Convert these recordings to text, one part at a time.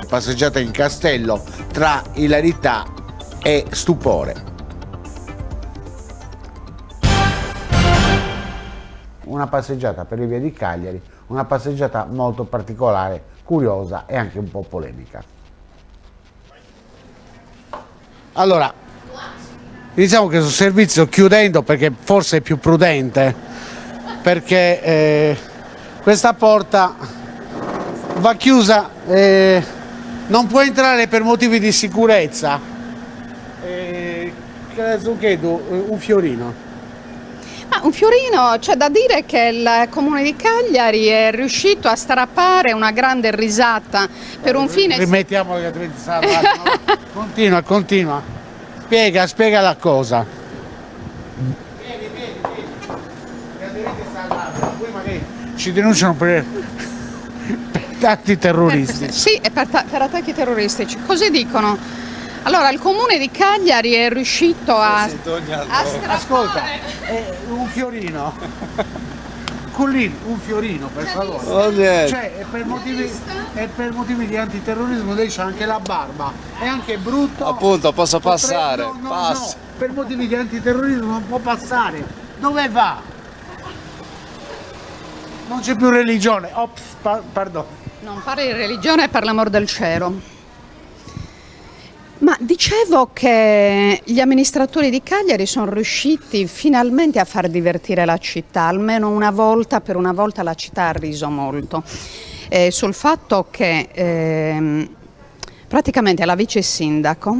passeggiata in Castello tra ilarità e stupore. Una passeggiata per le vie di Cagliari, una passeggiata molto particolare, curiosa e anche un po' polemica. Allora, diciamo che sul servizio, chiudendo perché forse è più prudente, perché questa porta va chiusa, non può entrare per motivi di sicurezza. Chiedo un fiorino. Un fiorino, c'è da dire che il Comune di Cagliari è riuscito a strappare una grande risata per un fine... Rimettiamo che continua. Spiega la cosa. Vieni. Poi magari ci denunciano per attacchi terroristici. Sì, per attacchi terroristici, così dicono. Allora, il Comune di Cagliari è riuscito a Ascolta, un fiorino. Collin, un fiorino, per favore. Cioè, per motivi di antiterrorismo lei c'ha anche la barba. È anche brutto. Appunto, posso passare. No, per motivi di antiterrorismo non può passare. Dove va? Non c'è più religione. Ops, pardon. Non parli di religione, per l'amor del cielo. Ma dicevo che gli amministratori di Cagliari sono riusciti finalmente a far divertire la città, almeno una volta, per una volta la città ha riso molto, sul fatto che praticamente la vice sindaco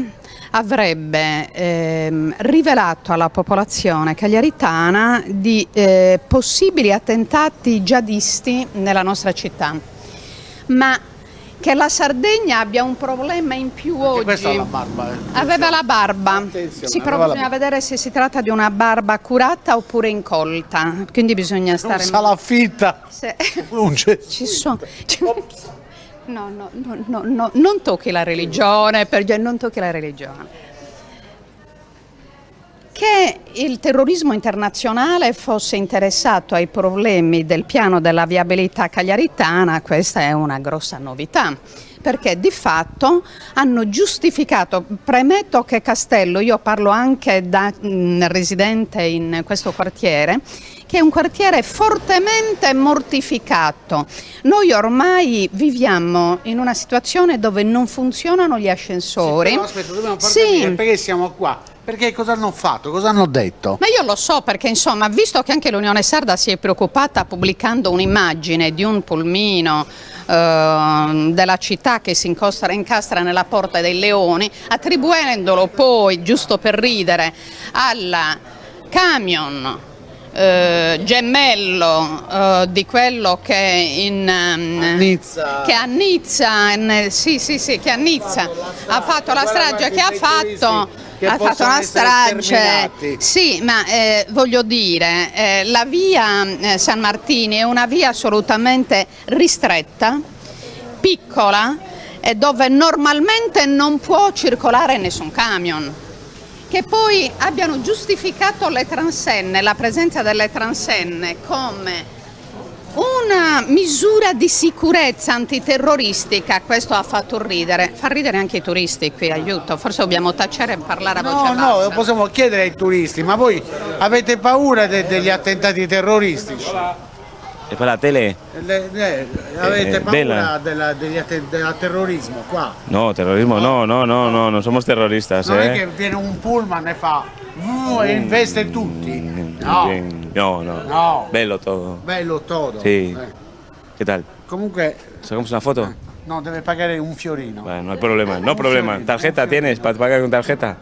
avrebbe rivelato alla popolazione cagliaritana di possibili attentati jihadisti nella nostra città, ma che la Sardegna abbia un problema in più oggi. Questa è la barba. Aveva la barba. Sì, però bisogna vedere se si tratta di una barba curata oppure incolta. Quindi bisogna stare. Non salafitta. Ci sono. No, non tocchi la religione, non tocchi la religione. Che il terrorismo internazionale fosse interessato ai problemi del piano della viabilità cagliaritana, questa è una grossa novità, perché di fatto hanno giustificato, premetto che Castello, io parlo anche da residente in questo quartiere, che è un quartiere fortemente mortificato. Noi ormai viviamo in una situazione dove non funzionano gli ascensori. Sì, però aspetta, dobbiamo partire, perché siamo qua? Perché cosa hanno fatto? Cosa hanno detto? Ma io lo so perché, insomma, visto che anche l'Unione Sarda si è preoccupata pubblicando un'immagine di un pulmino della città che si incastra nella Porta dei Leoni, attribuendolo poi, giusto per ridere, al camion gemello di quello che che a Nizza ha fatto la strage che ha fatto. Ha fatto una strage, sì, ma voglio dire, la via San Martini è una via assolutamente ristretta, piccola, e dove normalmente non può circolare nessun camion. Che poi abbiano giustificato le transenne, la presenza delle transenne come una misura di sicurezza antiterroristica, questo ha fatto ridere, fa ridere anche i turisti qui, aiuto, forse dobbiamo tacere e parlare a voce bassa. No, lo possiamo chiedere ai turisti, ma voi avete paura degli attentati terroristici? E per la tele? Avete paura del terrorismo qua? No, terrorismo no, non somos terroristas. Non è che viene un pullman e fa e investe tutti. No. Bello todo. Bello todo. Sì. Che tal? Comunque. ¿Sacamos una foto? No, deve pagare un fiorino. Bueno, no hay problema, no problema. ¿Tarjeta tienes para pagar con tarjeta?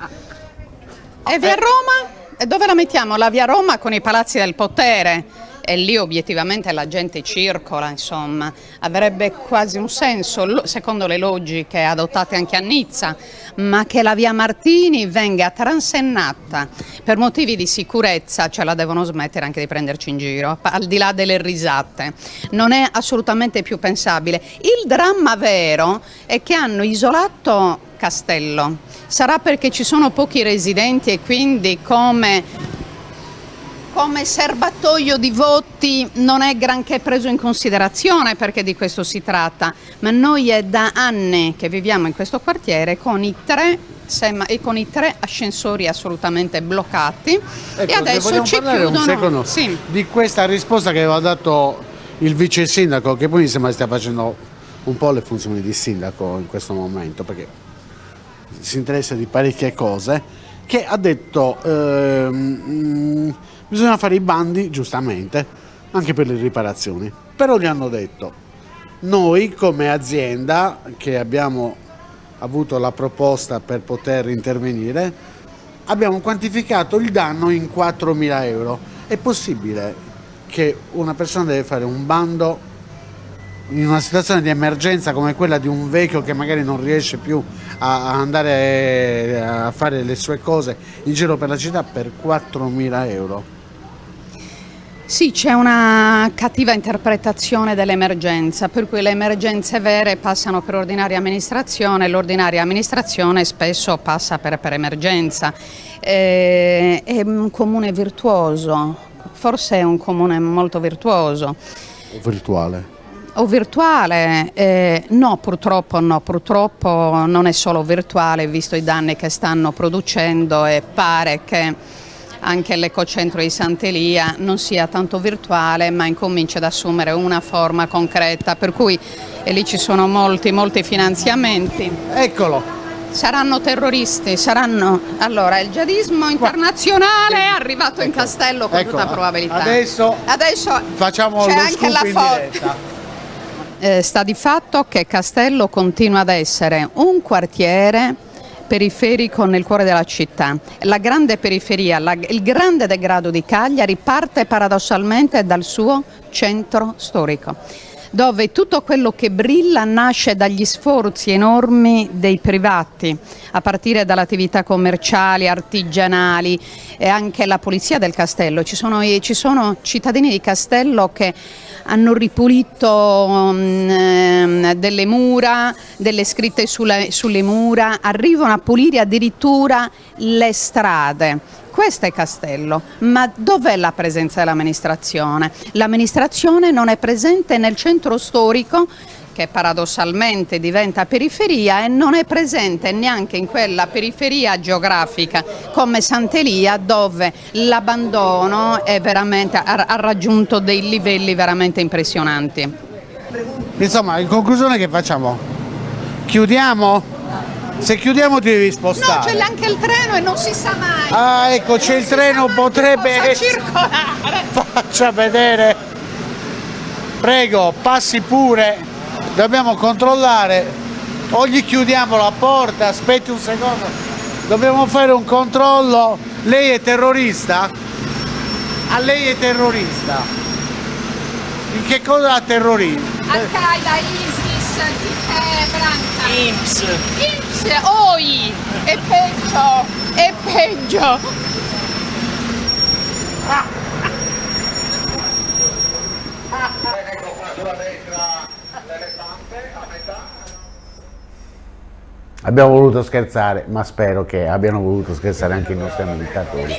E via Roma? E dove la mettiamo? La via Roma con i palazzi del potere. E lì obiettivamente la gente circola, insomma, avrebbe quasi un senso, secondo le logiche adottate anche a Nizza, ma che la via Martini venga transennata per motivi di sicurezza, ce la devono smettere anche di prenderci in giro, al di là delle risate, non è assolutamente più pensabile. Il dramma vero è che hanno isolato Castello, sarà perché ci sono pochi residenti e quindi come come serbatoio di voti non è granché preso in considerazione, perché di questo si tratta, ma noi è da anni che viviamo in questo quartiere con i tre ascensori assolutamente bloccati, ecco, e adesso ci chiudono. Un secondo di questa risposta che aveva dato il vice sindaco, che poi mi sembra stia facendo un po' le funzioni di sindaco in questo momento, perché si interessa di parecchie cose, che ha detto bisogna fare i bandi, giustamente, anche per le riparazioni. Però gli hanno detto, noi come azienda che abbiamo avuto la proposta per poter intervenire, abbiamo quantificato il danno in 4.000 euro. È possibile che una persona deve fare un bando in una situazione di emergenza come quella di un vecchio che magari non riesce più a andare a fare le sue cose in giro per la città, per 4.000 euro? Sì, c'è una cattiva interpretazione dell'emergenza, per cui le emergenze vere passano per ordinaria amministrazione, l'ordinaria amministrazione spesso passa per emergenza. È un comune virtuoso, forse è un comune molto virtuoso. Virtuale? O virtuale? No, purtroppo non è solo virtuale, visto i danni che stanno producendo, e pare che anche l'ecocentro di Sant'Elia non sia tanto virtuale, ma incomincia ad assumere una forma concreta, per cui lì ci sono molti finanziamenti. Eccolo! Saranno terroristi, allora il jihadismo internazionale è arrivato in Castello con tutta probabilità. Adesso facciamo c'è lo anche scoop la in diretta. Sta di fatto che Castello continua ad essere un quartiere periferico nel cuore della città. La grande periferia, il grande degrado di Cagliari parte paradossalmente dal suo centro storico, dove tutto quello che brilla nasce dagli sforzi enormi dei privati, a partire dalle attività commerciali, artigianali, e anche la polizia del Castello. Ci sono cittadini di Castello che hanno ripulito delle mura, delle scritte sulle mura, arrivano a pulire addirittura le strade. Questo è Castello, ma dov'è la presenza dell'amministrazione? L'amministrazione non è presente nel centro storico, che paradossalmente diventa periferia, e non è presente neanche in quella periferia geografica come Sant'Elia, dove l'abbandono è ha raggiunto dei livelli veramente impressionanti. Insomma, in conclusione che facciamo? Chiudiamo? Se chiudiamo ti devi spostare. No, c'è anche il treno e non si sa mai. Ah, ecco, c'è il treno, potrebbe circolare. Faccia vedere. Prego, passi pure. Dobbiamo controllare. O gli chiudiamo la porta, aspetti un secondo. Dobbiamo fare un controllo. Lei è terrorista? Lei è terrorista. In che cosa terrorista? Al-Qaeda, ISIS, Branca. INPS. OI, è peggio. Ecco qua sulla destra l'elefante a metà. Abbiamo voluto scherzare, ma spero che abbiano voluto scherzare anche i nostri amministratori.